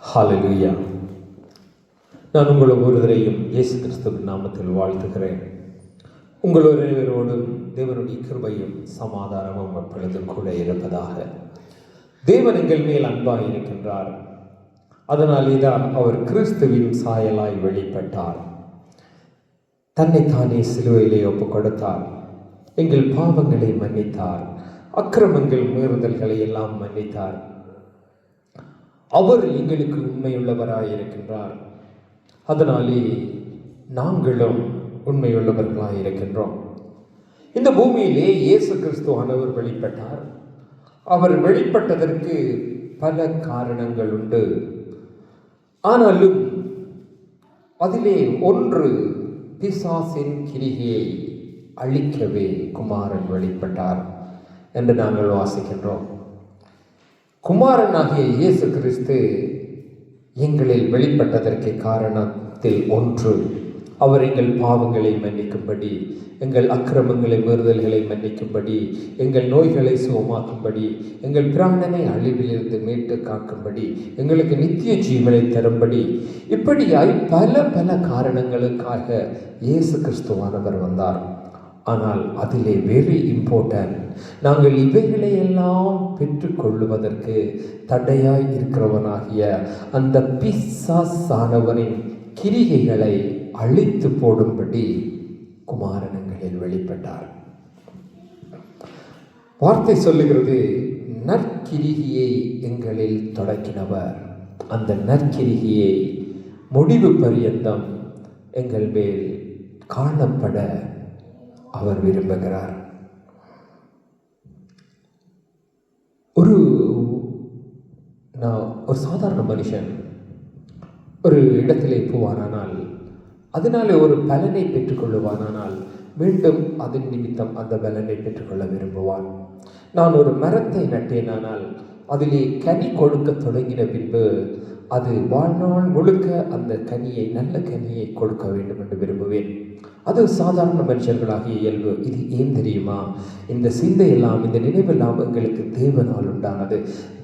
ஹல்லேலூயா. நான் உங்கள் ஒவ்வொருவரையும் இயேசு கிறிஸ்துவின் நாமத்தில் வாழ்த்துகிறேன். உங்கள் ஒருவரோடும் தேவனுடைய கிருபையும் சமாதானமும் எப்பொழுதும் கூட இருப்பதாக. தேவன் எங்கள் மேல் அன்பாய் இருக்கின்றார். அதனாலே தான் அவர் கிறிஸ்துவின் சாயலாய் வெளிப்பட்டார். தன்னைத்தானே சிலுவையிலே ஒப்புக் கொடுத்தார். எங்கள் பாவங்களை மன்னித்தார். அக்கிரமங்கள் மீறுதல்களை எல்லாம் மன்னித்தார். அவர் எங்களுக்கு உண்மையுள்ளவராய் இருக்கின்றார். அதனாலே நாங்களும் உண்மையுள்ளவர்களாய் இருக்கின்றோம். இந்த பூமியிலே இயேசு கிறிஸ்துவானவர் வெளிப்பட்டார். அவர் வெளிப்பட்டதற்கு பல காரணங்கள் உண்டு. ஆனாலும் அதிலே ஒன்று, பிசாசின் கிரியை அழிக்கவே குமாரன் வெளிப்பட்டார் என்று நாங்கள் வாசிக்கின்றோம். குமாரனாகிய இயேசு கிறிஸ்து எங்களில் வெளிப்பட்டதற்கு காரணத்தில் ஒன்று, அவர் எங்கள் பாவங்களை மன்னிக்கும்படி, எங்கள் அக்கிரமங்களை மீறுதல்களை மன்னிக்கும்படி, எங்கள் நோய்களை சுகமாக்கும்படி, எங்கள் பிராணனை அழிவிலிருந்து மீட்டு காக்கும்படி, எங்களுக்கு நித்திய ஜீவனை தரும்படி, இப்படியாய் பல பல காரணங்களுக்காக இயேசு கிறிஸ்துவானவர் வந்தார். ஆனால் அதிலே வெரி இம்பார்ட்டன்ட், நாங்கள் இவைகளை எல்லாம் பெற்றுக்கொள்ளுவதற்கு தடையாய் இருக்கிறவனாகிய அந்த பிசாசானவனின் கிரிகைகளை அழித்து போடும்படி குமாரனங்களில் வெளிப்பட்டார். வார்த்தை சொல்லுகிறது, நற்கிரிகையை எங்களில் தொடக்கினவர் அந்த நற்கிரிகையை முடிவு பரியந்தம் எங்கள் மேல் காணப்பட அவர் விரும்புகிறார். ஒரு சாதாரண மனுஷன் ஒரு இடத்திலே போவானால் அதனாலே ஒரு பலனை பெற்றுக்கொள்ளுவானால் மீண்டும் அதன் நிமித்தம் அந்த பலனை பெற்றுக்கொள்ள விரும்புவான். நான் ஒரு மரத்தை நட்டேனானால் அதிலே கனி கொடுக்க தொடங்கின பின்பு அது வாழ்நாள் முழுக்க அந்த கனியை, நல்ல கனியை கொடுக்க வேண்டும் என்று விரும்புவேன். அது சாதாரண மனுஷர்களாகிய இயல்பு. இது ஏன் தெரியுமா? இந்த சிந்தையெல்லாம், இந்த நினைவெல்லாம் எங்களுக்கு தேவனால் உண்டானது.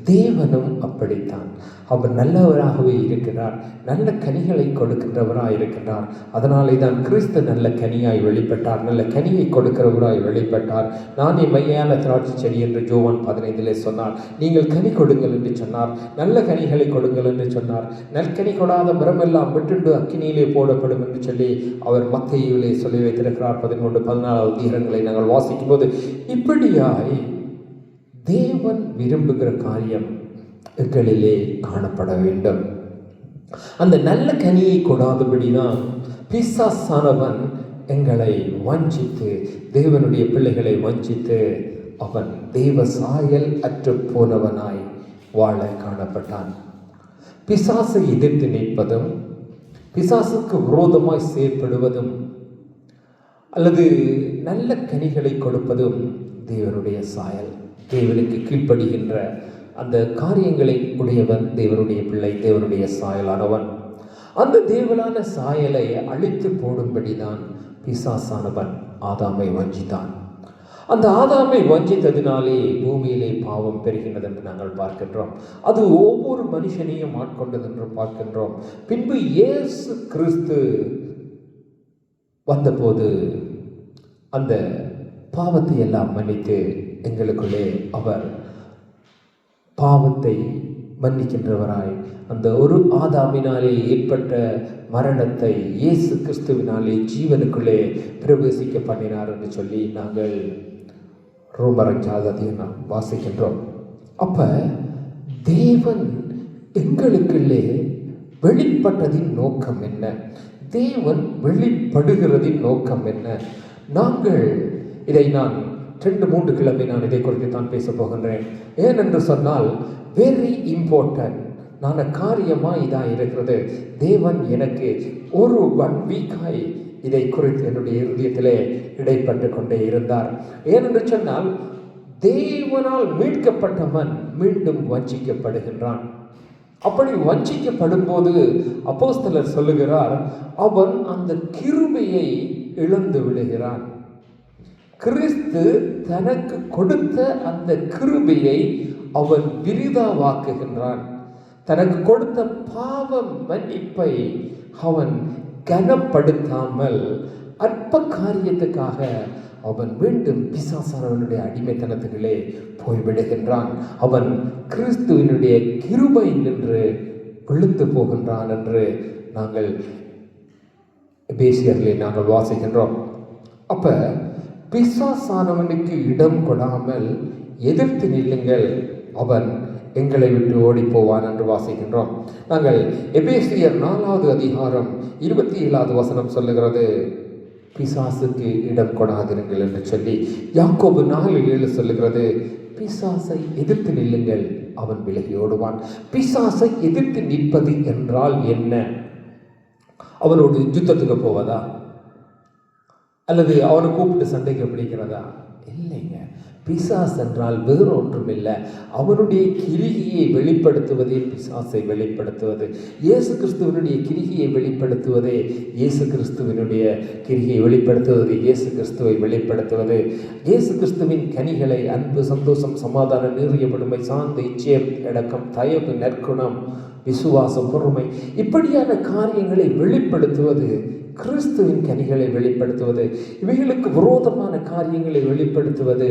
தேவனும் அப்படித்தான். அவர் நல்லவராகவே இருக்கிறார், நல்ல கனிகளை கொடுக்கின்றவராய் இருக்கிறார். அதனாலே தான் கிறிஸ்து நல்ல கனியாய் வெளிப்பட்டார், நல்ல கனியை கொடுக்கிறவராய் வெளிப்பட்டார். நானே மையான திராட்சை செடி என்று யோவான் 15 சொன்னார். நீங்கள் கனி கொடுங்கள் என்று சொன்னார், நல்ல கனிகளை கொடுங்கள் என்று சொன்னார். நற்கனி கொடாத மரமெல்லாம் விட்டுண்டு அக்கினியிலே போடப்படும் என்று சொல்லி அவர் மத்தேயுவிலே சொல்லி வைத்திருக்கிறார். 13-14 அதிகாரங்களை நாங்கள் வாசிக்கும் போது இப்படியாய் தேவன் விரும்புகிற காரியம் எங்களிலே காணப்பட வேண்டும். அந்த நல்ல கனியை கொடாதபடிதான் பிசாசானவன் எங்களை வஞ்சித்து, தேவனுடைய பிள்ளைகளை வஞ்சித்து, அவன் தேவ சாயல் அற்று போனவனாய் வாழ காணப்பட்டான். பிசாசை எதிர்த்து நிற்பதும், பிசாசுக்கு விரோதமாய் செயற்படுவதும், அல்லது நல்ல கனிகளை கொடுப்பதும் தேவனுடைய சாயல். தேவனுக்கு கீழ்ப்படுகின்ற அந்த காரியங்களை உடையவன் தேவனுடைய பிள்ளை, தேவனுடைய சாயலானவன். அந்த தேவனான சாயலை அழித்து போடும்படிதான் பிசாசானவன் ஆதாமை வஞ்சித்தான். அந்த ஆதாமை வஞ்சித்ததினாலே பூமியிலே பாவம் பெருகினது என்று நாங்கள் பார்க்கின்றோம். அது ஒவ்வொரு மனுஷனையும் ஆட்கொண்டது என்று பார்க்கின்றோம். பின்பு இயேசு கிறிஸ்து வந்தபோது அந்த பாவத்தை எல்லாம் மன்னித்து எங்களுக்குள்ளே அவர் பாவத்தை மன்னிக்கின்றவராய், அந்த ஒரு ஆதாமினாலே ஏற்பட்ட மரணத்தை இயேசு கிறிஸ்துவினாலே ஜீவனுக்குள்ளே பிரவேசிக்க பண்ணினார் என்று சொல்லி நாங்கள் ரோமர் 5 வாசிக்கின்றோம். அப்ப தேவன் எங்களுக்குள்ளே வெளிப்பட்டதின் நோக்கம் என்ன? தேவன் வெளிப்படுகிறதின் நோக்கம் என்ன? நாங்கள் இதை நான் 2-3 கிழமை நான் இதை குறித்து தான் பேச போகின்றேன். ஏனென்று சொன்னால் வெரி இம்பார்ட்டன்ட் நான் காரியமாக இதாக இருக்கிறது. தேவன் எனக்கு ஒரு 1 வீக்காய் இதை குறித்து என்னுடைய இருதயத்திலே இடைப்பட்டு கொண்டே இருந்தார். ஏனென்று சொன்னால் தேவனால் மீட்கப்பட்டவன் மீண்டும் வஞ்சிக்கப்படுகின்றான். அப்படி வஞ்சிக்கப்படும் போது அப்போஸ்தலர் சொல்லுகிறார், அவன் அந்த கிருபையை இழந்து விடுகிறான். கிறிஸ்து தனக்கு கொடுத்த அந்த கிருபையை அவன் விரிதாவாக்குகின்றான். தனக்கு கொடுத்த பாவ மன்னிப்பை அவன் கனப்படுத்தாமல் அற்ப காரியத்துக்காக அவன் மீண்டும் பிசாசானவனுடைய அடிமைத்தனத்துகளே போய்விடுகின்றான். அவன் கிறிஸ்துவினுடைய கிருபை நின்று விழுந்து போகின்றான் என்று நாங்கள் எபேசியர்களை நாங்கள் வாசிக்கின்றோம். அப்ப பிசாசானவனுக்கு இடம் கொடாமல் எதிர்த்து நில்லுங்கள், அவன் எங்களை விட்டு ஓடி போவான் என்று வாசிக்கின்றோம். நாங்கள் எபேசியர் 4வது அதிகாரம் 27வது வசனம் சொல்லுகிறது, பிசாசுக்கு இடம் கொடாதிருங்கள் என்று சொல்லி. யாக்கோபு 4:7 சொல்லுகிறது, பிசாசை எதிர்த்து நில்லுங்கள், அவன் விலகி ஓடுவான். பிசாசை எதிர்த்து நிற்பது என்றால் என்ன? அவனோடு யுத்தத்துக்கு போவதா, அல்லது அவனை கூப்பிட்டு சண்டைக்கு பிடிக்கிறதா? இல்லைங்க. பிசாஸ் என்றால் வேறு ஒன்றும் இல்லை, அவனுடைய கிரிகையை வெளிப்படுத்துவதே பிசாசை வெளிப்படுத்துவது. இயேசு கிறிஸ்துவனுடைய கிரிகையை வெளிப்படுத்துவதே இயேசு கிறிஸ்துவனுடைய கிரிகையை வெளிப்படுத்துவது இயேசு கிறிஸ்துவை வெளிப்படுத்துவது. இயேசு கிறிஸ்துவின் கனிகளை அன்பு, சந்தோஷம், சமாதானம், நீரிய பொறுமை, சாந்தி, இச்சையம், அடக்கம், தயவு, நற்குணம், விசுவாசம், பொறுமை, இப்படியான காரியங்களை வெளிப்படுத்துவது கிறிஸ்துவின் கனிகளை வெளிப்படுத்துவது. இவைகளுக்கு விரோதமான காரியங்களை வெளிப்படுத்துவது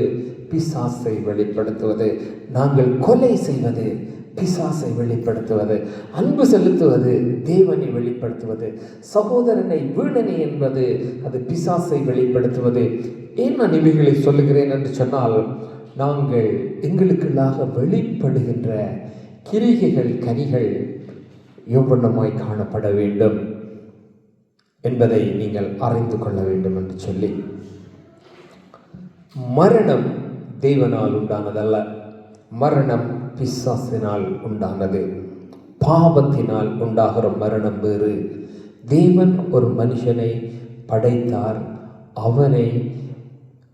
பிசாசை வெளிப்படுத்துவது. நாங்கள் கொலை செய்வது பிசாசை வெளிப்படுத்துவது, அன்பு செலுத்துவது தேவனை வெளிப்படுத்துவது, சகோதரனை வீணனை என்பது அது பிசாசை வெளிப்படுத்துவது. ஏன் நான் இவைகளை சொல்லுகிறேன் என்று சொன்னால், நாங்கள் எங்களுக்குள்ளாக வெளிப்படுகின்ற கிரிகைகள், கனிகள் எவ்வளமாய் காணப்பட வேண்டும் என்பதை நீங்கள் அறிந்து கொள்ள வேண்டும் என்று சொல்லி. மரணம் தேவனால் உண்டானதல்ல, மரணம் பிசாசினால் உண்டானது. பாவத்தினால் உண்டாகிற மரணம் வேறு. தேவன் ஒரு மனுஷனை படைத்தார், அவனை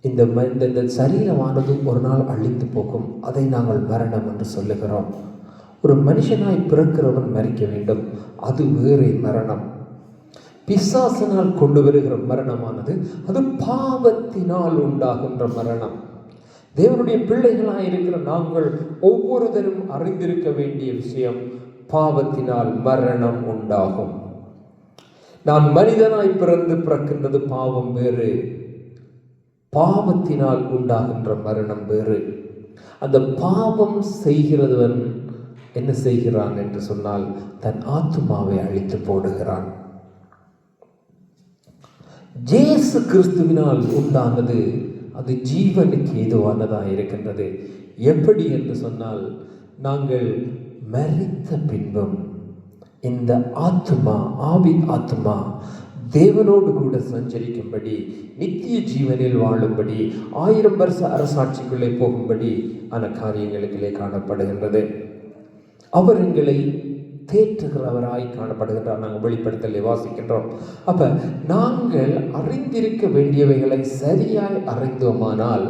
இந்த சரீரமானது ஒரு நாள் அழிந்து போகும், அதை நாங்கள் மரணம் என்று சொல்லுகிறோம். ஒரு மனுஷனாய் பிறக்கிறவன் மரிக்க வேண்டும், அது வேறு மரணம். பிசாசினால் கொண்டு வருகிற மரணமானது அது பாவத்தினால் உண்டாகின்ற மரணம். தேவனுடைய பிள்ளைகளாய் இருக்கிற நாங்கள் ஒவ்வொருத்தரும் அறிந்திருக்க வேண்டிய விஷயம், பாவத்தினால் மரணம் உண்டாகும். நான் மனிதனாய் பிறக்கின்றது பாவம் வேறு, பாவத்தினால் உண்டாகின்ற மரணம் வேறு. அந்த பாவம் செய்கிறவன் என்ன செய்கிறான் என்று சொன்னால், தன் ஆத்துமாவை அழித்து போடுகிறான். இயேசு கிறிஸ்துவினால் உண்டானது அது ஜீவனுக்கு ஏதுவானதாக இருக்கின்றது. எப்படி என்று சொன்னால், நாங்கள் மரித்த பின்பும் இந்த ஆத்துமா, ஆவி ஆத்துமா தேவனோடு கூட சஞ்சரிக்கும்படி, நித்திய ஜீவனில் வாழும்படி, 1000 வருஷ அரசாட்சிக்குள்ளே போகும்படி ஆன காரியங்களுக்குள்ளே காணப்படுகின்றது. அவர் எங்களை தேற்றுகிறவராய் காணப்படுகின்றார். நாங்கள் வெளிப்படுத்தலை வாசிக்கின்றோம். அப்ப நாங்கள் அறிந்திருக்க வேண்டியவைகளை சரியாய் அறிந்தோமானால்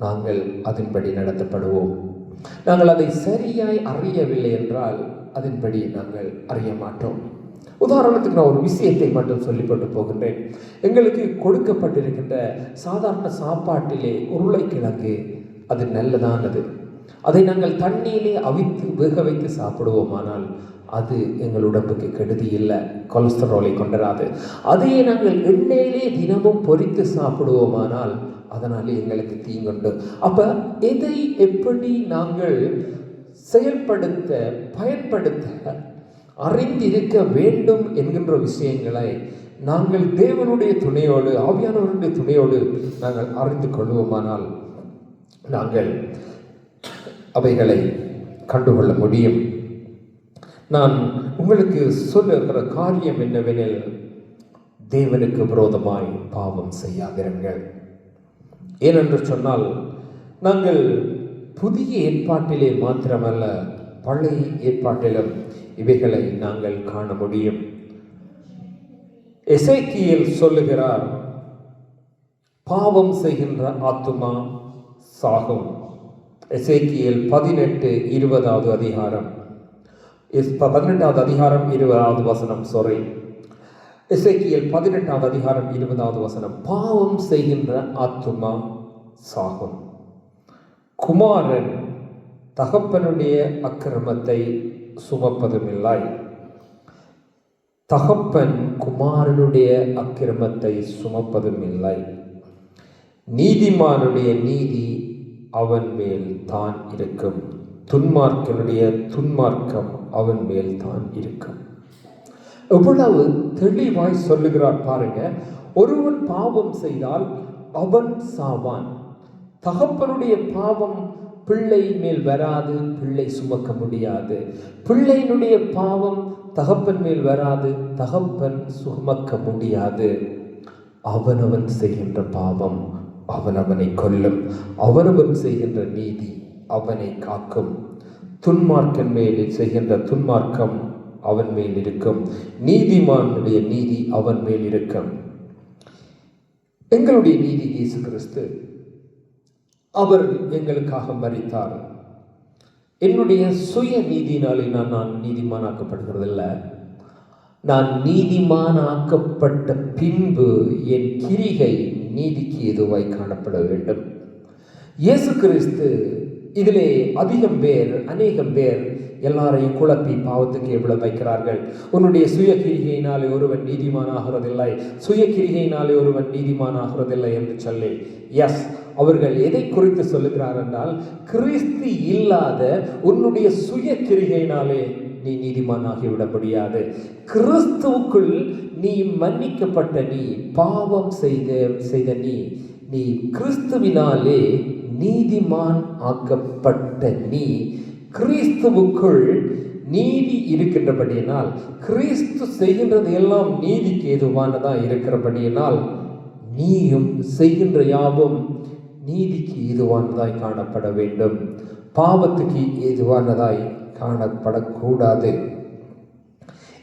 நாங்கள் அதன்படி நடத்தப்படுவோம். நாங்கள் அதை சரியாய் அறியவில்லை என்றால் அதன்படி நாங்கள் அறிய மாட்டோம். உதாரணத்துக்கு நான் ஒரு விஷயத்தை மட்டும் சொல்லிப்பட்டு போகின்றேன். எங்களுக்கு கொடுக்கப்பட்டிருக்கின்ற சாதாரண சாப்பாட்டிலே உருளைக்கிழங்கு அது நல்லதானது. அதை நாங்கள் தண்ணீரிலே அவித்து வேக வைத்து சாப்பிடுவோமானால் அது எங்கள் உடம்புக்கு கெடுதி இல்லை, கொலஸ்ட்ராலை கொண்டராது. அதையே நாங்கள் எண்ணெயிலே தினமும் பொரித்து சாப்பிடுவோமானால் அதனாலே எங்களுக்கு தீங்குண்டு. அப்ப எதை எப்படி நாங்கள் செயல்படுத்த, பயன்படுத்த அறிந்திருக்க வேண்டும் என்கின்ற விஷயங்களை நாங்கள் தேவனுடைய துணையோடு, ஆவியானவருடைய துணையோடு நாங்கள் அறிந்து கொள்வோமானால் நாங்கள் அவைகளை கண்டுகொள்ள முடியும். நான் உங்களுக்கு சொல்லுகிற காரியம் என்னவெனில், தேவனுக்கு விரோதமாய் பாவம் செய்யாதிருங்கள். ஏனென்று சொன்னால், நாங்கள் புதிய ஏற்பாட்டிலே மாத்திரமல்ல, பழைய ஏற்பாட்டிலும் இவைகளை நாங்கள் காண முடியும். எசேக்கியேல் சொல்லுகிறார், பாவம் செய்கின்ற ஆத்துமா சாகும். எசேக்கியேல் 18:20 அதிகாரம், 18வது அதிகாரம் 20வது வசனம். எசேக்கியேல் 18வது அதிகாரம் 20வது வசனம். பாவம் செய்கின்ற ஆத்துமா சாகும். குமாரன் தகப்பனுடைய அக்கிரமத்தை சுமப்பதும் இல்லை. தகப்பன் குமாரனுடைய அக்கிரமத்தை சுமப்பதும் இல்லை. நீதிமானுடைய நீதி அவன் மேல் தான் இருக்கும், துன்மார்க்கனுடைய துன்மார்க்கம் அவன் மேல் தான் இருக்கும். எவ்வளவு தெளிவாய் சொல்லுகிறார் பாருங்க. ஒருவன் பாவம் செய்தால் அவன் சாவான். தகப்பனுடைய பாவம் பிள்ளை மேல் வராது, பிள்ளை சுமக்க முடியாது. பிள்ளையினுடைய பாவம் தகப்பன் மேல் வராது, தகப்பன் சுமக்க முடியாது. அவனவன் செய்கின்ற பாவம் அவனவனை கொல்லும், அவனவன் செய்கின்ற நீதி அவனை காக்கும். துன்மார்க்கன் மேல் செய்கின்ற துன்மார்க்கம் அவன் மேல் இருக்கும், நீதிமானுடைய நீதி அவன் மேல் இருக்கும். எங்களுடைய நீதி இயேசு கிறிஸ்து, அவர் எங்களுக்காக மரித்தார். என்னுடைய சுய நீதினாலே நான் நீதிமானாக்கப்படுகிறதில்ல. நான் நீதிமானாக்கப்பட்ட பின்பு என் கிரிகை நீதிக்கு எதுவாய் காணப்பட வேண்டும். இயேசு கிறிஸ்து இதிலே அநேகம் பேர் எல்லாரையும் குழப்பி பாவத்துக்கு எவ்வளவு வைக்கிறார்கள். உன்னுடைய சுய கிரிகையினாலே ஒருவன் நீதிமானாகிறதில்லை, சுய கிரிகையினாலே ஒருவன் நீதிமானாகிறதில்லை என்று சொல்லி, எஸ், அவர்கள் எதை குறித்து சொல்லுகிறார் என்றால், கிறிஸ்து இல்லாத உன்னுடைய சுய கிரிகையினாலே நீ நீதிமானாகிவிட முடியாது. கிறிஸ்துவுக்குள் நீ மன்னிக்கப்பட்ட, நீ பாவம் செய்த நீ கிறிஸ்துவினாலே நீதிமான் ஆக்கப்பட்ட நீ கிறிஸ்துவுக்குள் நீதி இருக்கின்றபடியினால், கிறிஸ்து செய்கின்றது எல்லாம் நீதிக்கு ஏதுவானதா இருக்கிறபடியினால், நீயும் செய்கின்ற யாவும் நீதிக்கு ஏதுவானதாய் காணப்பட வேண்டும், பாவத்துக்கு ஏதுவானதாய் காணப்படக்கூடாது.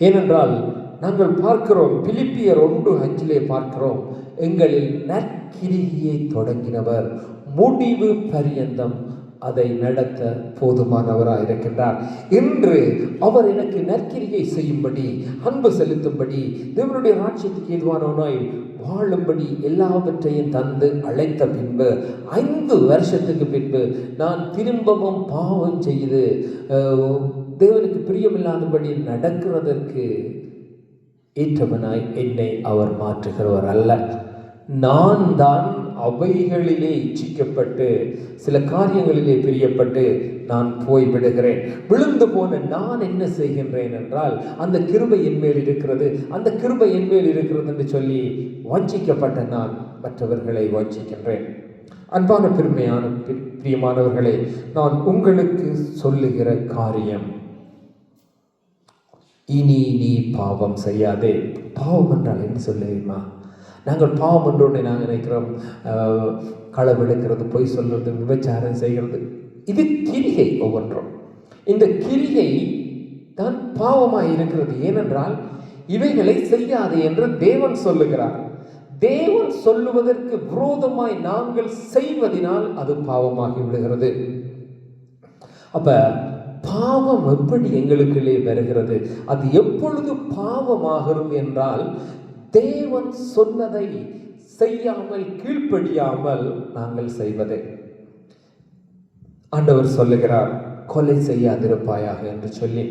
ஏனென்றால் நாங்கள் பார்க்கிறோம், பிலிப்பியர் 1:5 பார்க்கிறோம், எங்களில் நற்கிரியை தொடங்கினவர் முடிவு பரியந்தம் அதை நடத்த போதுமானவராக இருக்கின்றார். இன்று அவர் எனக்கு நற்கிரியை செய்யும்படி, அன்பு செலுத்தும்படி, தேவனுடைய ராஜ்யத்துக்கு ஏதுவானவனாய் வாழும்படி எல்லாவற்றையும் தந்து அழைத்த பின்பு, 5 வருஷத்துக்கு பின்பு நான் திரும்பவும் பாவம் செய்து தேவனுக்கு பிரியமில்லாதபடி நடக்கிறதற்கு ஏற்றவனாய் என்னை அவர் மாற்றுகிறவர் அல்ல. நான் தான் அவைகளிலே இச்சிக்கப்பட்டு, சில காரியங்களிலே பிரியப்பட்டு நான் போய்விடுகிறேன். விழுந்து போன நான் என்ன செய்கின்றேன் என்றால், அந்த கிருபை என்மேல் இருக்கிறது, அந்த கிருபை என்மேல் இருக்கிறது என்று சொல்லி வஞ்சிக்கப்பட்ட நான் மற்றவர்களை வஞ்சிக்கின்றேன். அன்பான பிரியமானவர்களே, நான் உங்களுக்கு சொல்லுகிற காரியம், இனி நீ பாவம் செய்யாதே. பாவம் என்றால் என்ன சொல்லுவீமா? நாங்கள் பாவம் என்றொன்று நாங்கள் நினைக்கிறோம், களவெடுக்கிறது, பொய் சொல்றது, விபச்சாரம் செய்கிறது, இது கிரிகை. ஒவ்வொன்றும் இந்த கிரிகை தான் பாவமாய் இருக்கிறது. ஏனென்றால் இவைகளை செய்யாதே என்று தேவன் சொல்லுகிறார். தேவன் சொல்லுவதற்கு விரோதமாய் நாங்கள் செய்வதனால் அது பாவமாகி விடுகிறது. அப்ப பாவம் எப்படி எங்களுக்குள்ளே வருகிறது? அது எப்பொழுது பாவமாகிறது என்றால், தேவன் சொன்னதை செய்யாமல், கீழ்ப்படியாமல் நாங்கள் செய்வதே. ஆண்டவர் சொல்லுகிறார், கொலை செய்யாதிருப்பாயாக என்று சொல்லி.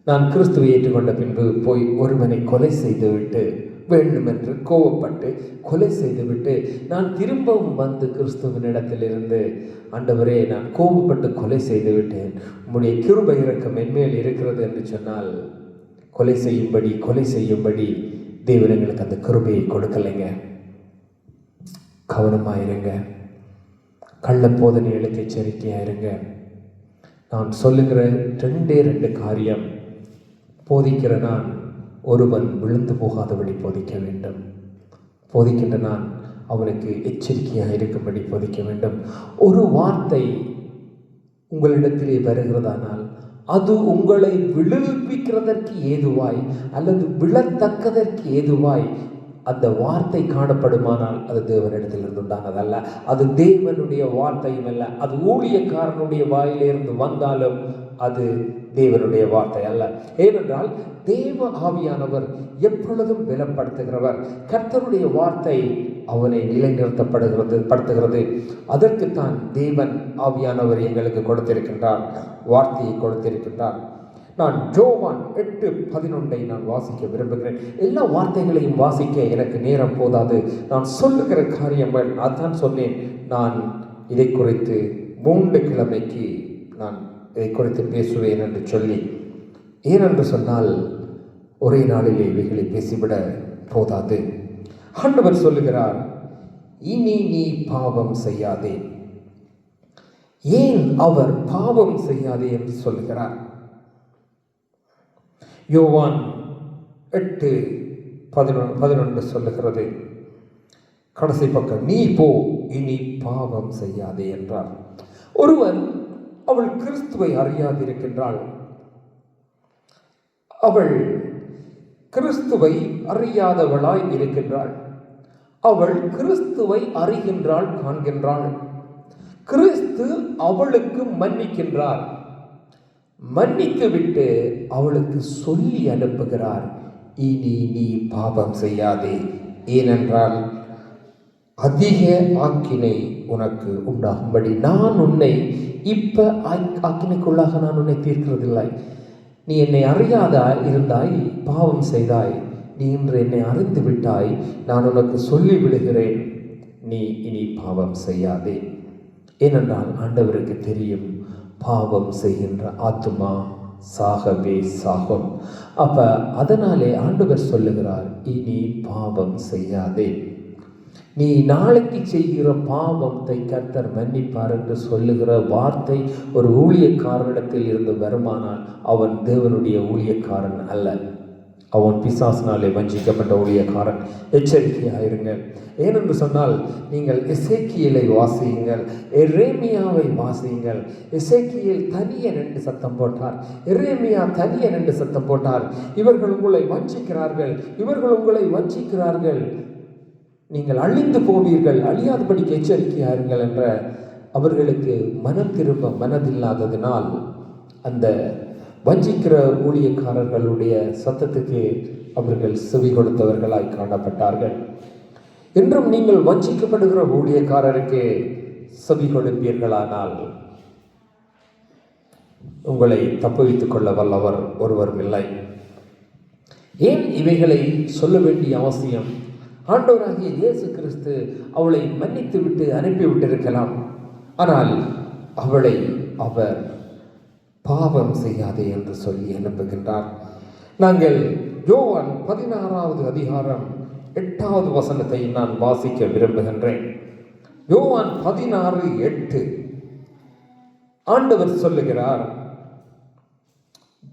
நான் கிறிஸ்துவை ஏற்றுக்கொண்ட பின்பு போய் ஒருவனை கொலை செய்துவிட்டு, வேண்டுமென்று கோபப்பட்டு கொலை செய்துவிட்டு, நான் திரும்பவும் வந்து கிறிஸ்துவனிடத்திலிருந்து, ஆண்டவரே, நான் கோபப்பட்டு கொலை செய்து விட்டேன், உம்முடைய கிருபை இரக்கம் என்மேல் இருக்கிறது என்று சொன்னால், கொலை செய்யும்படி தேவன் எங்களுக்கு அந்த கிருபையை கொடுக்கலைங்க. கவனமாயிருங்க, கள்ள போதனைகளுக்கு எச்சரிக்கையாயிருங்க. நான் சொல்லுகிற 2 காரியம், போதிக்கிற நான் ஒருவன் விழுந்து போகாதபடி போதிக்க வேண்டும், போதிக்கின்ற நான் அவனுக்கு எச்சரிக்கையாக இருக்கும்படி போதிக்க வேண்டும். ஒரு வார்த்தை உங்களிடத்திலே வருகிறதானால் அது உங்களை விழுவிக்கிறதற்கு ஏதுவாய் அல்லது விழத்தக்கதற்கு ஏதுவாய் அந்த வார்த்தை காணப்படுமானால் அது தேவனிடத்திலிருந்து உண்டானதல்ல, அது தேவனுடைய வார்த்தையும் அல்ல. அது ஊழியக்காரனுடைய வாயிலிருந்து வந்தாலும் அது தேவனுடைய வார்த்தை அல்ல. ஏனென்றால் தேவ ஆவியானவர் எப்பொழுதும் பலப்படுத்துகிறவர். கர்த்தருடைய வார்த்தை அவனை நிலைநிறுத்தப்படுகிறது. அதற்குத்தான் தேவன் ஆவியானவர் எங்களுக்கு கொடுத்திருக்கின்றார், வார்த்தையை கொடுத்திருக்கின்றார். நான் யோவான் 8:11 நான் வாசிக்க விரும்புகிறேன். எல்லா வார்த்தைகளையும் வாசிக்க எனக்கு நேரம் போதாது. நான் சொல்லுகிற காரியங்கள் அதான் சொன்னேன். நான் இதை குறித்து 3 கிழமைக்கு நான் இதை குறித்து பேசுவேன் என்று சொல்லி, ஏனென்று சொன்னால் ஒரே நாளிலே இவைகளை பேசிவிட போதாது. ஆண்டவர் சொல்லுகிறார், இனி நீ பாவம் செய்யாதே. ஏன் அவர் பாவம் செய்யாதே என்று சொல்லுகிறார்? யோவான் 8:11 சொல்லுகிறது, கடைசி பக்கம், நீ போ, இனி பாவம் செய்யாதே என்றார். ஒருவன் அவள் கிறிஸ்துவை அறியாதிருக்கின்றாள். அவள் கிறிஸ்துவை அறியாதவளாய் இருக்கின்றாள். அவள் கிறிஸ்துவை அறிகின்றாள், காண்கின்றாள். கிறிஸ்து அவளுக்கு மன்னிக்கின்றார். மன்னித்து விட்டு அவளுக்கு சொல்லி அனுப்புகிறார், இனி நீ பாவம் செய்யாதே. ஏனென்றால் அதிக ஆக்கினை உனக்கு உண்டாகும்படி நான் உன்னை இப்ப ஆக்கினைக்குள்ளாக நான் உன்னை தீர்க்கிறதில்லை. நீ என்னை அறியாதா இருந்தாய், பாவம் செய்தாய். நீ இன்று என்னை அறிந்து விட்டாய், நான் உனக்கு சொல்லி விடுகிறேன், நீ இனி பாவம் செய்யாதே. ஏனென்றால் ஆண்டவருக்கு தெரியும், பாவம் செய்கின்ற ஆத்துமா சாகவே சாகும். அப்ப அதனாலே ஆண்டவர் சொல்லுகிறார், இனி பாவம் செய்யாதே. நீ நாளைக்கு செய்கிற பாவத்தை கர்த்தர் மன்னிப்பார் என்று சொல்லுகிற வார்த்தை ஒரு ஊழியக்காரனிடத்தில் இருந்து வருமானால் அவன் தேவனுடைய ஊழியக்காரன் அல்ல, அவன் பிசாசினாலே வஞ்சிக்கப்பட்ட ஊழியக்காரன். எச்சரிக்கையாயிருங்கள். ஏனென்று சொன்னால், நீங்கள் எசேக்கியேலை வாசியுங்கள், எரேமியாவை வாசியுங்கள். எசேக்கியேல் தனியே 2 சத்தம் போட்டார், எரேமியா தனியே 2 சத்தம் போட்டார். இவர்கள் உங்களை வஞ்சிக்கிறார்கள், இவர்கள் உங்களை வஞ்சிக்கிறார்கள், நீங்கள் அழிந்து போவீர்கள், அழியாதபடிக்கு எச்சரிக்கையாருங்கள் என்ற அவர்களுக்கு மனம் திரும்ப மனதில்லாததினால் அந்த வஞ்சிக்கிற ஊழியக்காரர்களுடைய சத்தத்துக்கு அவர்கள் செவி கொடுத்தவர்களாய் காணப்பட்டார்கள். இன்றும் நீங்கள் வஞ்சிக்கப்படுகிற ஊழியக்காரருக்கு செவி கொடுப்பீர்களானால் உங்களை தப்புவித்துக் கொள்ள வல்லவர் ஒருவரும் இல்லை. ஏன் இவைகளை சொல்ல வேண்டிய அவசியம்? ஆண்டவராகிய இயேசு கிறிஸ்து அவளை மன்னித்து விட்டு அனுப்பிவிட்டிருக்கலாம். ஆனால் அவளை அவர் பாவம் செய்யாதே என்று சொல்லி அனுப்புகின்றார். நாங்கள் யோவான் 16வது அதிகாரம் 8வது வசனத்தை நான் வாசிக்க விரும்புகின்றேன். யோவான் 16:8 ஆண்டவர் சொல்லுகிறார்,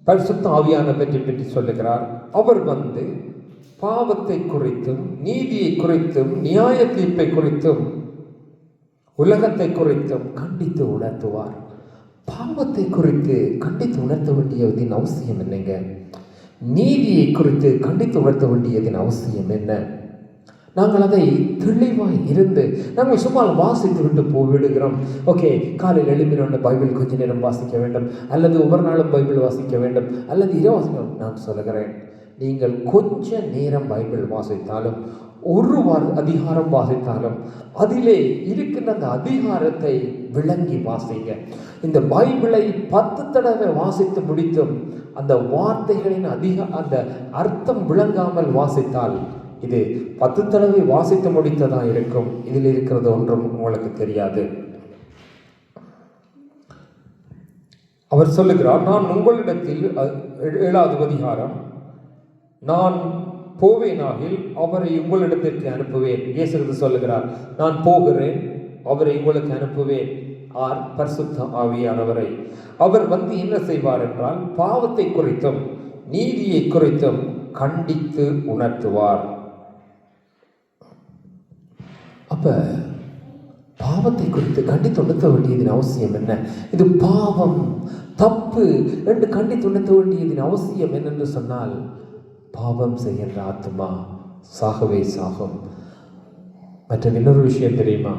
பரிசுத்த ஆவியானவரை பற்றி சொல்லுகிறார். அவர் வந்து பாவத்தை குறித்தும் நீதியை குறித்தும் நியாய தீர்ப்பை குறித்தும் உலகத்தை குறித்தும் கண்டித்து உணர்த்துவார். பாவத்தை குறித்து கண்டித்து உணர்த்த வேண்டியதின் அவசியம் என்னங்க? நீதியை குறித்து கண்டித்து உணர்த்த வேண்டியதின் அவசியம் என்ன? நாங்கள் அதை தெளிவாய் இருந்து நாங்கள் சும்மா வாசித்து விட்டு போய்விடுகிறோம். ஓகே, காலையில் எழுப்பினோன்னு பைபிள் கொஞ்ச நேரம் வாசிக்க வேண்டும், அல்லது ஒவ்வொரு நாளும் பைபிள் வாசிக்க வேண்டும், அல்லது இரவு நான் சொல்லுகிறேன், நீங்கள் கொஞ்ச நேரம் பைபிள் வாசித்தாலும், ஒரு அதிகாரம் வாசித்தாலும், அதிலே இருக்கின்ற அந்த அதிகாரத்தை விளங்கி வாசிங்க. இந்த பைபிளை 10 தடவை வாசித்து முடித்தும் அந்த வார்த்தைகளின் அந்த அர்த்தம் விளங்காமல் வாசித்தால் இது 10 தடவை வாசித்து முடித்ததான் இருக்கும். இதில் இருக்கிறது ஒன்றும் உங்களுக்கு தெரியாது. அவர் சொல்லுகிறார், நான் உங்களிடத்தில் 7வது அதிகாரம், நான் போவேனாகில் அவரை உங்களிடத்திற்கு அனுப்புவேன். இயேசு சொல்லுகிறார், நான் போகிறேன், அவரை உங்களுக்கு அனுப்புவேன். பரிசுத்த ஆவியானவரை. அவர் வந்து என்ன செய்வார் என்றால், பாவத்தை குறித்தும் நீதியை குறித்தும் கண்டித்து உணர்த்துவார். அப்ப பாவத்தை குறித்து கண்டித்து உணர்த்த வேண்டியதின் அவசியம் என்ன? இது பாவம், தப்பு என்று கண்டித்து உணர்த்த வேண்டியதின் அவசியம் என்னென்று சொன்னால், பாவம் செய்கின்ற ஆத்மா சாகவே சாகும். மற்றும் இன்னொரு விஷயம் தெரியுமா?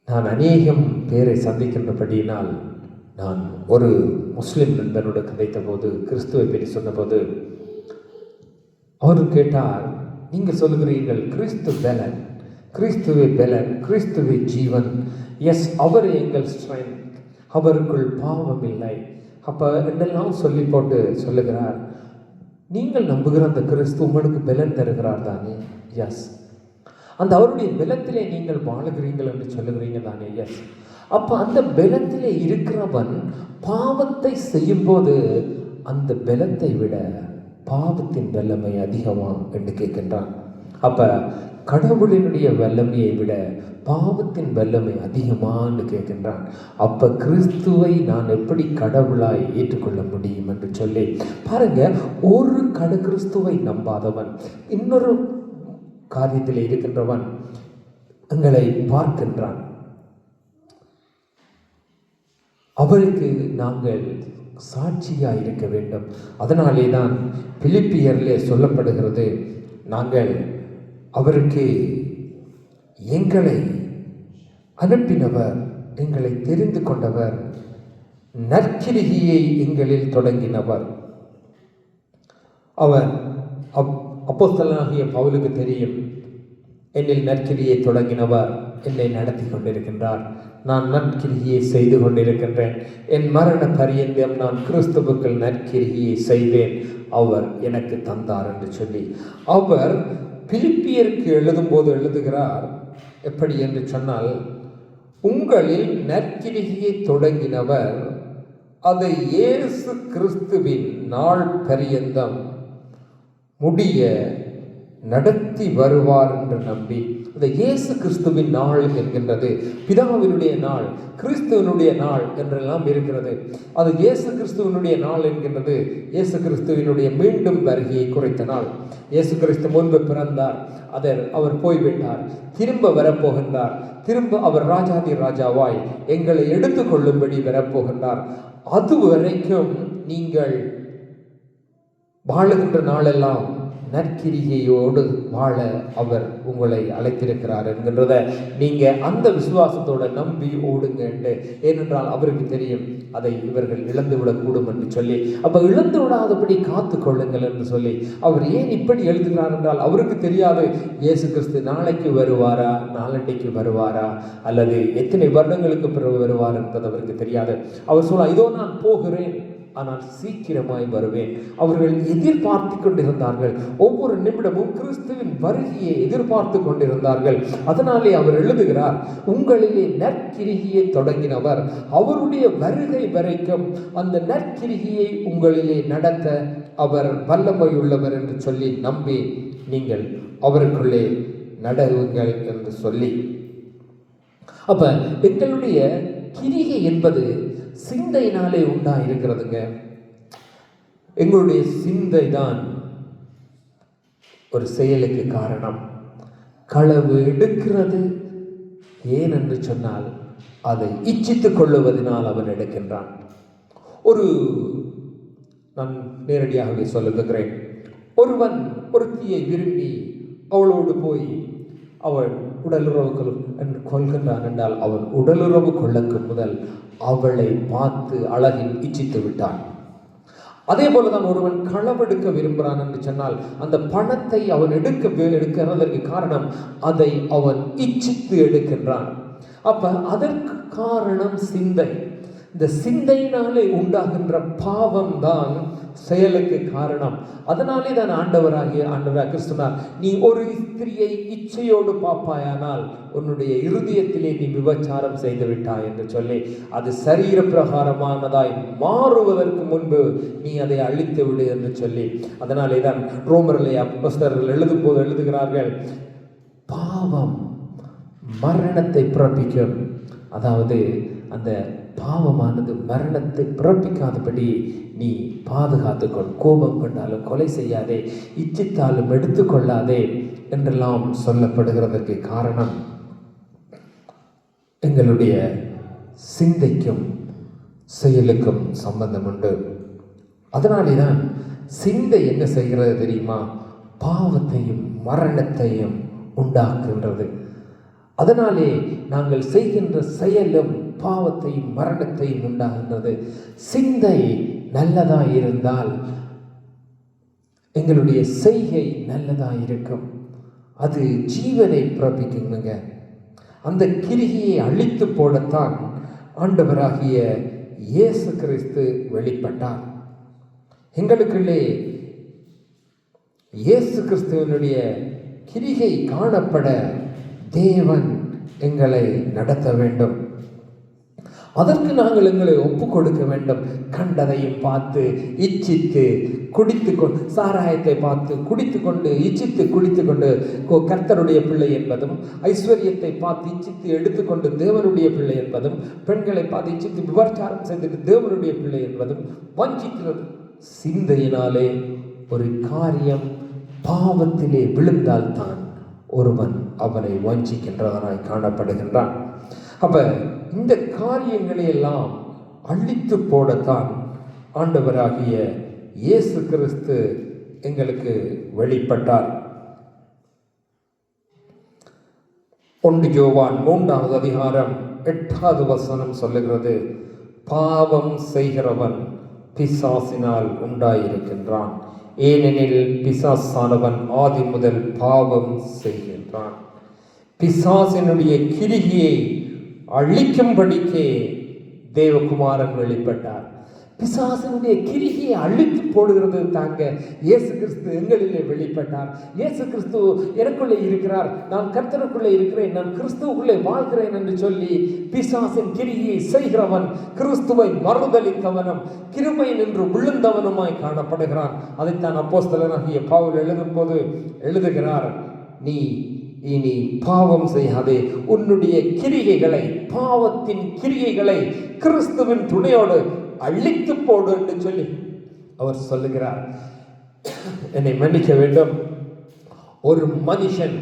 நான் அநேகம் பேரை சந்திக்கின்றபடியினால் நான் ஒரு முஸ்லிம் நண்பனோடு கதைத்த போது, கிறிஸ்துவை பற்றி சொன்னபோது, அவர் கேட்டார், நீங்கள் சொல்லுகிறீர்கள் கிறிஸ்து பலன், கிறிஸ்துவே பலன், கிறிஸ்துவே ஜீவன். எஸ், அவர் எங்கள் ஸ்ட்ரென்த், அவருக்குள் பாவம் இல்லை, அப்போ என்னெல்லாம் சொல்லி போட்டு சொல்லுகிறார், நீங்கள் நம்புகிற அந்த கிறிஸ்து உங்களுக்கு பலன் தருகிறார் தானே? எஸ். அந்த அவருடைய பலத்திலே நீங்கள் வாழுகிறீர்கள் என்று சொல்லுகிறீங்க தானே? எஸ். அப்போ அந்த பலத்திலே இருக்கிறவன் பாவத்தை செய்யும்போது அந்த பலத்தை விட பாவத்தின் வல்லமை அதிகமா என்று கேட்கின்றான். அப்ப கடவுளினுடைய வல்லமையை விட பாவத்தின் வல்லமை அதிகமான்னு கேட்கின்றான். அப்ப கிறிஸ்துவை நான் எப்படி கடவுளாய் ஏற்றுக்கொள்ள முடியும் என்று சொல்லி பாருங்க. ஒரு கிறிஸ்துவை நம்பாதவன் இன்னொரு காரியத்தில் இருக்கின்றவன் எங்களை பார்க்கின்றான். அவருக்கு நாங்கள் சாட்சியா இருக்க வேண்டும். அதனாலே தான் பிலிப்பியரிலே சொல்லப்படுகிறது, நாங்கள் அவருக்கு எங்களை அனுப்பினவர், எங்களை தெரிந்து கொண்டவர், நற்கிரியை எங்களில் தொடங்கினவர். அவர் அப்போஸ்தலனாகிய பவுலுக்கு தெரியும், என்னில் நற்கிரியை தொடங்கினவர் என்னை நடத்தி கொண்டிருக்கின்றார், நான் நற்கிரியை செய்து கொண்டிருக்கின்றேன், என் மரண பரியந்தம் நான் கிறிஸ்துவுக்குள் நற்கிரியை செய்தேன், அவர் எனக்கு தந்தார் என்று சொல்லி அவர் பிலிப்பியருக்கு எழுதும் போது எழுதுகிறார். எப்படி என்று சொன்னால், உங்களில் நற்கிரியை தொடங்கினவர் அதை இயேசு கிறிஸ்துவின் நாள் பரியந்தம் முடிய நடத்தி வருவார் என்று நம்பி, அந்த இயேசு கிறிஸ்துவின் நாள் என்கின்றது பிதாவினுடைய நாள், கிறிஸ்துவனுடைய நாள் என்றெல்லாம் இருக்கிறது. அது இயேசு கிறிஸ்துவனுடைய நாள் என்கின்றது இயேசு கிறிஸ்துவனுடைய மீண்டும் வருகையை குறித்த நாள். இயேசு கிறிஸ்து முன்பு பிறந்தார், அவர் போய்விட்டார், திரும்ப வரப்போகின்றார், திரும்ப அவர் ராஜாதி ராஜாவாய் எங்களை எடுத்துக்கொள்ளும்படி வரப்போகின்றார். அது வரைக்கும் நீங்கள் வாழுகின்ற நாளெல்லாம் நற்கிரிகையோடு வாழ அவர் உங்களை அழைத்திருக்கிறார் என்கின்றத நீங்க அந்த விசுவாசத்தோட நம்பி ஓடுங்க. ஏனென்றால் அவருக்கு தெரியும் அதை இவர்கள் இழந்துவிடக்கூடும் என்று சொல்லி, அப்ப இழந்து விடாதபடி காத்து கொள்ளுங்கள் என்று சொல்லி அவர் ஏன் இப்படி எழுதுகிறார் என்றால், அவருக்கு தெரியாது இயேசு கிறிஸ்து நாளைக்கு வருவாரா, நாளண்டைக்கு வருவாரா, அல்லது எத்தனை வருடங்களுக்கு பிறகு வருவார் என்பது அவருக்கு தெரியாது. அவர் சொல்ல, இதோ நான் போகிறேன், ஆனால் சீக்கிரமாய் வருவேன். அவர்கள் எதிர்பார்த்து கொண்டிருந்தார்கள், ஒவ்வொரு நிமிடமும் கிறிஸ்துவின் வருகையை எதிர்பார்த்து கொண்டிருந்தார்கள். அதனாலே அவர் எழுதுகிறார், உங்களிலே நற்கிரியை தொடங்கினவர் அவருடைய வருகை வரைக்கும் அந்த நற்கிரியை உங்களிலே நடத்த அவர் வல்லமை உள்ளவர் என்று சொல்லி நம்பி நீங்கள் அவருக்குள்ளே நடவுங்கள் என்று சொல்லி, அப்ப எங்களுடைய கிரிகை என்பது சிந்தையினாலே உண்டா இருக்கிறதுங்க. எங்களுடைய சிந்தை தான் ஒரு செயலுக்கு காரணம். களவு எடுக்கிறது ஏன் என்று சொன்னால், அதை இச்சித்துக் கொள்ளுவதனால் அவன் எடுக்கின்றான். நான் நேரடியாகவே சொல்லுகிறேன், ஒருவன் ஒருத்தியை விரும்பி அவளோடு போய் அவள் உடலுறவு கொள்கின்றான் என்றால், அவன் உடலுறவு கொள்ளக்கு முதல் அவளை பார்த்து அழகில் இச்சித்து விட்டான். அதே போலதான் ஒருவன் களவெடுக்க விரும்புகிறான் என்று சொன்னால், அந்த பணத்தை அவன் எடுக்கிறதற்கு காரணம் அதை அவன் இச்சித்து எடுக்கின்றான். அப்ப அதற்கு காரணம் சிந்தை. இந்த சிந்தையினாலே உண்டாகின்ற பாவம் தான் செயலுக்கு காரணம். அதனாலே தான் ஆண்டவராக கிறிஸ்துனார், நீ ஒரு ஸ்திரியை இச்சையோடு பார்ப்பாயானால் உன்னுடைய இருதயத்திலே நீ விபச்சாரம் செய்து விட்டாய் என்று சொல்லி, அது சரீர பிரகாரமானதாய் மாறுவதற்கு முன்பு நீ அதை அழித்து விடு என்று சொல்லி, அதனாலே தான் ரோமரிலே அப்போஸ்தலர்கள் எழுதும் போது எழுதுகிறார்கள், பாவம் மரணத்தை பிறப்பிக்கும். அதாவது அந்த பாவமானது மரணத்தை பிறப்பிக்காதபடி நீ பாதுகாத்துக்கொள். கோபம் கொண்டாலும் கொலை செய்யாதே, இச்சித்தாலும் எடுத்துக்கொள்ளாதே என்றெல்லாம் சொல்லப்படுகிறதற்கு காரணம் எங்களுடைய சிந்தைக்கும் செயலுக்கும் சம்பந்தம் உண்டு. அதனாலே தான் சிந்தை என்ன செய்கிறது தெரியுமா? பாவத்தையும் மரணத்தையும் உண்டாக்குகின்றது. அதனாலே நாங்கள் செய்கின்ற செயலும் பாவத்தையும் மரணத்தையும் உண்டாகின்றது. சிந்தை நல்லதா இருந்தால் எங்களுடைய செய்கை நல்லதா இருக்கும், அது ஜீவனை பிறப்பிக்குங்க. அந்த கிரிகையை அழித்து போடத்தான் ஆண்டவராகிய இயேசு கிறிஸ்து வெளிப்பட்டார். எங்களுக்குள்ளே இயேசு கிறிஸ்துவனுடைய கிரியை காணப்பட தேவன் எங்களை நடத்த வேண்டும். அதற்கு நாங்கள் எங்களை ஒப்பு கொடுக்க வேண்டும். கண்டதையும் பார்த்து இச்சித்து குடித்துக்கொண்டு, சாராயத்தை பார்த்து குடித்துக்கொண்டு இச்சித்து குடித்துக்கொண்டு கர்த்தருடைய பிள்ளை என்பதும், ஐஸ்வர்யத்தை பார்த்து இச்சித்து எடுத்துக்கொண்டு தேவனுடைய பிள்ளை என்பதும், பெண்களை பார்த்து இச்சித்து விபச்சாரம் செய்துட்டு தேவனுடைய பிள்ளை என்பதும் வஞ்சிக்கிறது. சிந்தையினாலே ஒரு காரியம் பாவத்திலே விழுந்தால்தான் ஒருவன் அவனை வஞ்சிக்கின்றவனாய் காணப்படுகின்றான். அப்ப இந்த காரியங்களை எல்லாம் அழித்து போடத்தான் ஆண்டவராகிய இயேசு கிறிஸ்து எங்களுக்கு வெளிப்பட்டார். 1 யோவான் 3வது அதிகாரம் 8வது வசனம் சொல்லுகிறது, பாவம் செய்கிறவன் பிசாசினால் உண்டாயிருக்கின்றான், ஏனெனில் பிசாசானவன் ஆதி முதல் பாவம் செய்கின்றான். பிசாசினுடைய கிரியை அழிக்கும்படிக்கே தேவகுமாரன் வெளிப்பட்டார். பிசாசினுடைய கிரியை அழித்து போடுகிறது தாங்க இயேசு கிறிஸ்து எங்களிலே வெளிப்பட்டார். இயேசு கிறிஸ்து எனக்குள்ளே இருக்கிறார், நான் கர்த்தருக்குள்ளே இருக்கிறேன், நான் கிறிஸ்துவுக்குள்ளே வாழ்கிறேன் என்று சொல்லி பிசாசின் கிரியை செய்கிறவன் கிறிஸ்துவை மறுதலித்தவனும் கிருபை நின்று விழுந்தவனுமாய் காணப்படுகிறான். அதைத்தான் அப்போஸ்தலனாகிய பவுல் எழுதும் போது எழுதுகிறார், நீ இனி பாவம் செய்யாதே, உன்னுடைய கிரியைகளை, பாவத்தின் கிரியைகளை கிறிஸ்துவின் துணையோடு அழித்து போடு என்று சொல்லி அவர் சொல்லுகிறார். என்னை மன்னிக்க வேண்டும், ஒரு மனுஷன்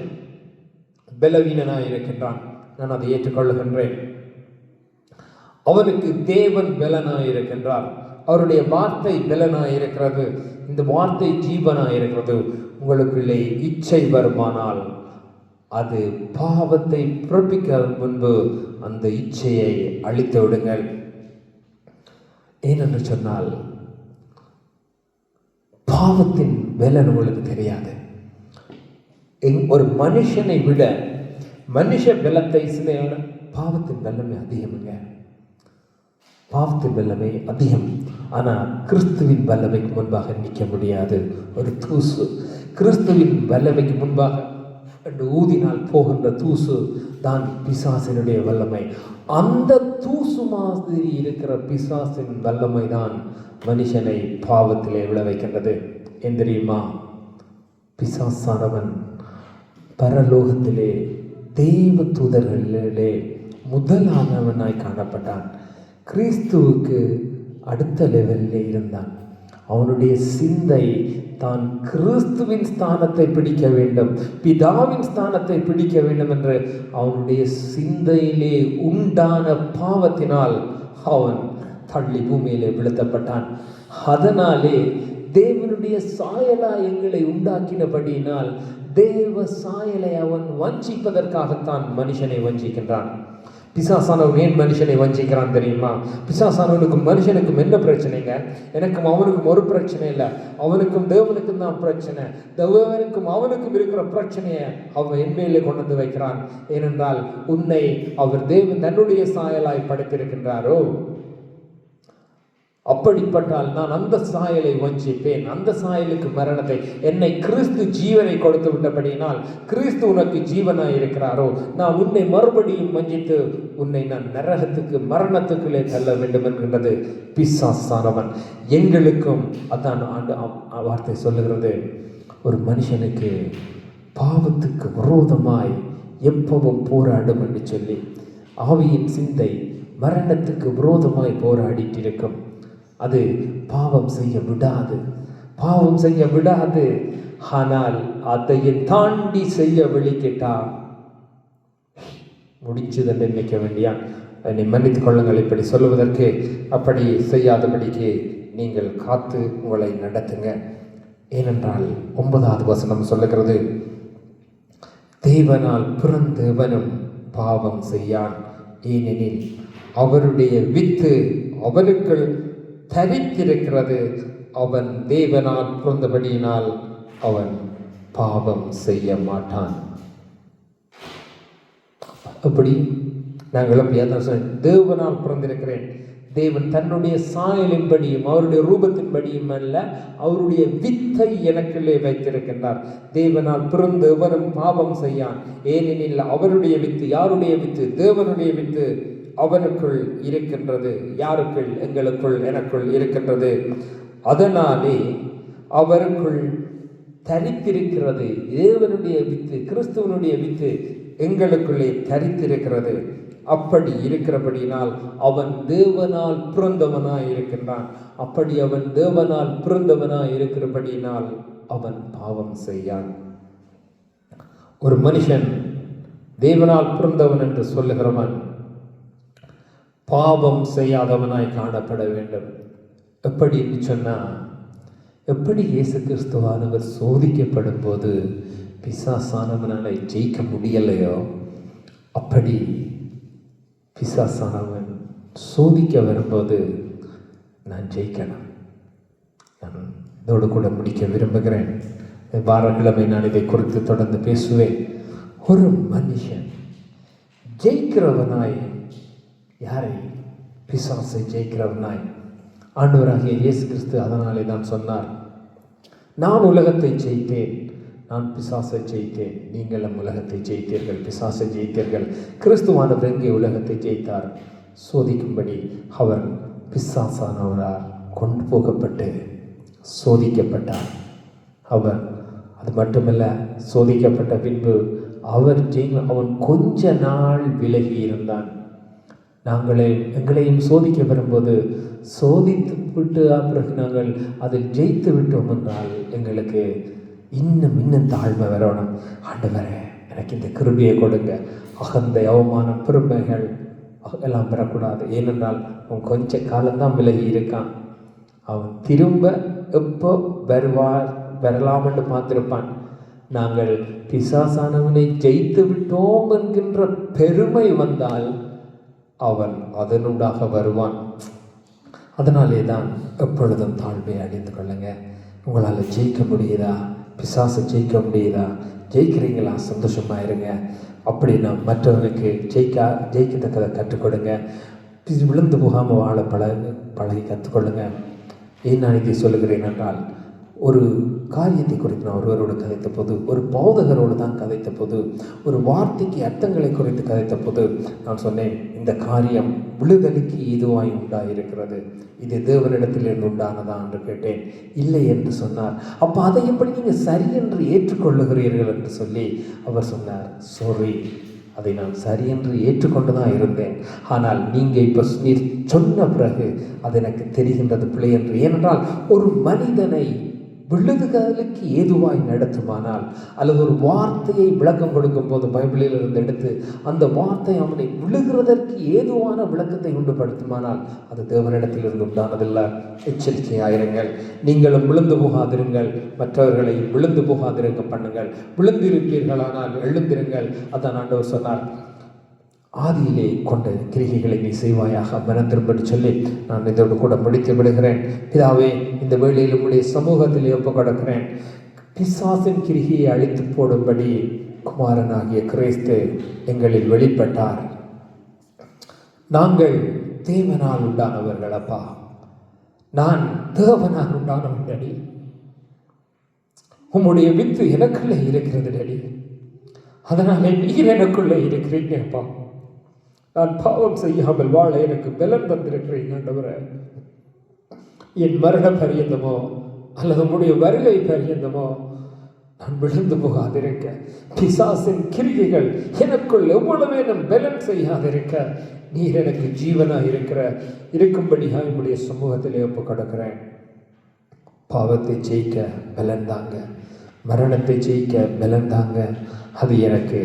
பலவீனனாய் இருக்கின்றான், நான் அதை ஏற்றுக்கொள்ளுகின்றேன். அவனுக்கு தேவன் பலனாய் இருக்கின்றார், அவருடைய வார்த்தை பலனாய் இருக்கிறது, இந்த வார்த்தை ஜீவனாய் இருக்கிறது. உங்களுக்குள்ளே இச்சை வருமானால் அது பாவத்தை பிறப்பிக்க முன்பு அந்த இச்சையை அழித்து விடுங்கள். ஏனென்று சொன்னால் பாவத்தின் பலன் உங்களுக்கு தெரியாது. ஒரு மனுஷனை விட மனுஷ பலத்தை சிலையான பாவத்தின் பலமே அதிகமுங்க. பாவத்தின் வல்லமை அதிகம். ஆனால் கிறிஸ்துவின் வல்லமைக்கு முன்பாக நிற்க முடியாது. ஒரு தூசு கிறிஸ்துவின் வல்லமைக்கு முன்பாக ஊதினால் போகின்ற தூசு தான் பிசாசினுடைய வல்லமை. அந்த தூசு மாதிரி இருக்கிற பிசாசின் வல்லமை தான் மனுஷனை பாவத்திலே விளைவிக்கின்றது. ஏன் தெரியுமா? பிசாசானவன் பரலோகத்திலே தேவ தூதர்களிலே முதலானவனாய் காணப்பட்டான். கிறிஸ்துவுக்கு அடுத்த லெவலில் இருந்தான். அவனுடைய சிந்தை தான் கிறிஸ்துவின் ஸ்தானத்தை பிடிக்க வேண்டும், பிதாவின் ஸ்தானத்தை பிடிக்க வேண்டும் என்று அவனுடைய சிந்தையிலே உண்டான பாவத்தினால் அவன் தள்ளி பூமியிலே விழுத்தப்பட்டான். அதனாலே தேவனுடைய சாயலா எங்களை உண்டாக்கினபடியினால் தேவ சாயலை அவன் வஞ்சிப்பதற்காகத்தான் மனுஷனை வஞ்சிக்கின்றான். பிசாசானவன் ஏன் மனுஷனை வஞ்சிக்கிறான் தெரியுமா? பிசாசானவனுக்கும் மனுஷனுக்கும் என்ன பிரச்சனைங்க? எனக்கும் அவனுக்கும் ஒரு பிரச்சனை இல்லை, அவனுக்கும் தேவனுக்கும் தான் பிரச்சனை. தேவனுக்கும் அவனுக்கும் இருக்கிற பிரச்சனையை அவன் என் மேலே கொண்டு வந்து வைக்கிறான். ஏனென்றால் உன்னை அவர் தேவன் தன்னுடைய சாயலாய் படைத்திருக்கின்றாரோ, அப்படிப்பட்டால் நான் அந்த சாயலை வஞ்சிப்பேன், அந்த சாயலுக்கு மரணத்தை, என்னை கிறிஸ்து ஜீவனை கொடுத்து விட்டபடியினால் கிறிஸ்து உனக்கு ஜீவனாய் இருக்கிறாரோ, நான் உன்னை மறுபடியும் வஞ்சித்து உன்னை நான் நரகத்துக்கு மரணத்துக்குள்ளே தள்ள வேண்டும் என்கின்றது பிசாசானவன். எங்களுக்கும் அதான் வார்த்தை சொல்லுகிறது. ஒரு மனுஷனுக்கு பாவத்துக்கு விரோதமாய் எப்பவும் போராடும் என்று சொல்லி ஆவியின் சிந்தை மரணத்துக்கு விரோதமாய் போராடிட்டு இருக்கும். அது பாவம் செய்ய விடாது, பாவம் செய்ய விடாது. ஆனால் அதையும் தாண்டி செய்ய வெளிக்கிட்டா முடிச்சதென்று நினைக்க வேண்டியான். என்னை மன்னித்துக் கொள்ளுங்கள் இப்படி சொல்லுவதற்கு. அப்படி செய்யாதபடிக்கு நீங்கள் காத்து உங்களை நடத்துங்க. ஏனென்றால் 9வது வசனம் சொல்லுகிறது, தேவனால் பிறந்தவனும் பாவம் செய்யான், ஏனெனில் அவருடைய வித்து அவனுக்குள் தரித்திருக்கிறது, அவன் தேவனால் பிறந்தபடியினால் அவன் பாவம் செய்ய மாட்டான். அப்படி நாங்கள் அப்படியே தான் தேவனால் பிறந்திருக்கிறேன், தேவன் தன்னுடைய சாயலின்படியும் அவருடைய ரூபத்தின்படியும் அல்ல, அவருடைய வித்தை எனக்குள்ளே வைத்திருக்கின்றார். தேவனால் பிறந்து எவரும் பாவம் செய்யான், ஏனெனில் அவருடைய வித்து, யாருடைய வித்து? தேவனுடைய வித்து அவனுக்குள் இருக்கின்றது. யாருக்குள்? எங்களுக்குள், எனக்குள் இருக்கின்றது. அதனாலே அவருக்குள் தரித்திருக்கிறது. தேவனுடைய வித்து, கிறிஸ்துவனுடைய வித்து எங்களுக்குள்ளே தரித்திருக்கிறது. அப்படி இருக்கிறபடினால் அவன் தேவனால் பிறந்தவனாய் இருக்கின்றான். அப்படி அவன் தேவனால் பிறந்தவனாய் இருக்கிறபடினால் அவன் பாவம் செய்யான். ஒரு மனுஷன் தேவனால் பிறந்தவன் என்று சொல்லுகிறவன் பாவம் செய்யாதவனாய் காணப்பட வேண்டும். எப்படி சொன்னா, எப்படி இயேசு கிறிஸ்துவானவர் சோதிக்கப்படும் போது பிசாசானவனால ஜெயிக்க முடியலையோ, அப்படி பிசாசானவன் சோதிக்க வரும்போது நான் ஜெயிக்கணும். நான் இதோடு கூட முடிக்க விரும்புகிறேன். வாரக்கிழமை நான் இதை குறித்து தொடர்ந்து பேசுவேன். ஒரு மனுஷன் ஜெயிக்கிறவனாய், யாரை? பிசாசை ஜெயிக்கிறவனாய். ஆண்டவராகிய இயேசு கிறிஸ்து அதனாலே தான் சொன்னார், நான் உலகத்தை ஜெயித்தேன், நான் பிசாசை ஜெயித்தேன், நீங்களும் உலகத்தை ஜெயித்தீர்கள், பிசாசை ஜெயித்தீர்கள். கிறிஸ்துவானவர் எங்கே உலகத்தை ஜெயித்தார்? சோதிக்கும்படி அவர் பிசாசானவரால் கொண்டு போகப்பட்டு சோதிக்கப்பட்டார். அவர் அது மட்டுமல்ல, சோதிக்கப்பட்ட பின்பு அவன் கொஞ்ச நாள் விலகி இருந்தான். எங்களையும் சோதிக்க வரும்போது சோதித்து விட்டு பிறகு நாங்கள் அதில் ஜெயித்து விட்டோம் என்றால் எங்களுக்கு இன்னும் தாழ்மை வரணும். ஆண்டவரே, எனக்கு இந்த கிருபையை கொடுங்க. அகந்தை, அவமானம், பெருமைகள் எல்லாம் பெறக்கூடாது. ஏனென்றால் அவன் கொஞ்ச காலம்தான் விலகி இருக்கான். அவன் திரும்ப எப்போ வரலாம் என்று பார்த்திருப்பான். நாங்கள் பிசாசானவனை ஜெயித்து விட்டோம் என்கின்ற பெருமை வந்தால் அவன் அதனூடாக வருவான். அதனாலே தான் எப்பொழுதும் தாழ்மையை அடைந்து கொள்ளுங்க. உங்களால் ஜெயிக்க முடியுதா? பிசாசை ஜெயிக்க முடியுதா? ஜெயிக்கிறீங்களா? சந்தோஷமாக இருங்க. அப்படின்னா மற்றவனுக்கு ஜெயிக்கத்தக்கதை கற்றுக் கொடுங்க. விழுந்து போகாமல் வாழ பழகி கற்றுக்கொள்ளுங்க. ஏன் நான் இதை சொல்லுகிறேன் என்றால், ஒரு காரியத்தை குறித்து நான் ஒருவரோடு கதைத்த போது, ஒரு போதகரோடு தான் கதைத்த போது, ஒரு வார்த்தைக்கு அர்த்தங்களை குறித்து கதைத்த போது நான் சொன்னேன், இந்த காரியம் விழுதலுக்கு ஏதுவாய் உண்டாயிருக்கிறது, இது தேவனிடத்திலிருந்து உண்டானதா என்று கேட்டேன். இல்லை என்று சொன்னார். அப்போ அதை எப்படி நீங்கள் சரி என்று ஏற்றுக்கொள்ளுகிறீர்கள் என்று சொல்லி அவர் சொன்னார், சாரி, அதை நான் சரி என்று ஏற்றுக்கொண்டு தான் இருந்தேன். ஆனால் நீங்கள் இப்போ நீர் சொன்ன பிறகு அது எனக்கு தெரிகின்றது பிழை என்று. ஏனென்றால் ஒரு மனிதனை விழுதுகளுக்கு ஏதுவாய் நடத்துமானால், அல்லது ஒரு வார்த்தையை விளக்கம் கொடுக்கும் போது பைபிளில் இருந்து எடுத்து அந்த வார்த்தை அவனை விழுகிறதற்கு ஏதுவான விளக்கத்தை உண்டுபடுத்துமானால் அது தேவனிடத்திலிருந்து உண்டானதில்லை. எச்சரிக்கையாயிருங்கள். நீங்களும் விழுந்து போகாதிருங்கள், மற்றவர்களை விழுந்து போகாதிருக்க பண்ணுங்கள். விழுந்திருப்பீர்களானால் எழுந்திருங்கள். அதான் ஆண்டவர் சொன்னார், ஆதியிலே கொண்ட கிரிகைகளை நீ செய்வாயாக, மனம் திரும்படி சொல்லி நான் இதோடு கூட முடித்து விடுகிறேன். பிதாவே, இந்த வேளையில் உம்முடைய சமூகத்திலே ஒப்புக் கொடுக்கிறேன். பிசாசின் கிரிகையை அழித்து போடும்படி குமாரனாகிய கிறிஸ்து எங்களில் வெளிப்பட்டார். நாங்கள் தேவனால் உண்டானவர்கள். அப்பா, நான் தேவனால் உண்டானவன் டடி. உம்முடைய வித்து எனக்குள்ளே இருக்கிறது டடி. அதனாலே நீர் எனக்குள்ளே இருக்கிறீங்க அப்பா. நான் பாவம் செய்யாமல் வாழ எனக்கு பலம் தந்திருக்கிறீங்க ஆண்டவரே. என் மரண பரியந்தமோ அல்லது உம்முடைய வருகை பரியந்தமோ நான் விழுந்து போகாதிருக்க, பிசாசின் கிரிகைகள் எனக்குள் எவ்வளவேனும் பலன் செய்யாதிருக்க, நீர் எனக்கு ஜீவனாக இருக்கும்படியாக என்னுடைய சமூகத்திலே ஒப்புக் கொடுக்கிறேன். பாவத்தை ஜெயிக்க பலன் தாங்க, மரணத்தை ஜெயிக்க பலன் தாங்க. அது எனக்கு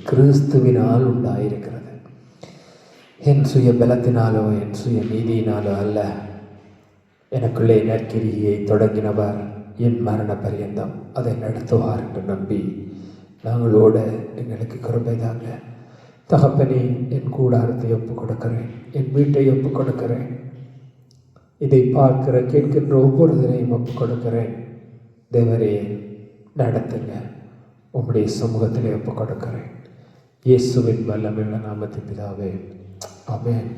கிறிஸ்துவினால் உண்டாயிருக்கிறது. என் சுய பலத்தினாலோ என் சுய நீதியினாலோ அல்ல. எனக்குள்ளே நற்கிரியை தொடங்கினவர் என் மரண பரியந்தம் அதை நடத்துவார் என்று நம்பி நாங்களோட எங்களுக்கு கிருபை தாங்க. தகப்பனே, என் கூடாரத்தை ஒப்புக் கொடுக்கிறேன், என் வீட்டை ஒப்புக் கொடுக்கிறேன். இதை பார்க்கிற கேட்கின்ற ஒவ்வொருவரையும் ஒப்புக் கொடுக்கிறேன். தேவரே, நடத்துங்க. உம்முடைய சமூகத்திலே ஒப்புக் கொடுக்கிறேன். இயேசுவின் வல்லமையுள்ள நாமத்தின் பிதாவே, ஆமென்.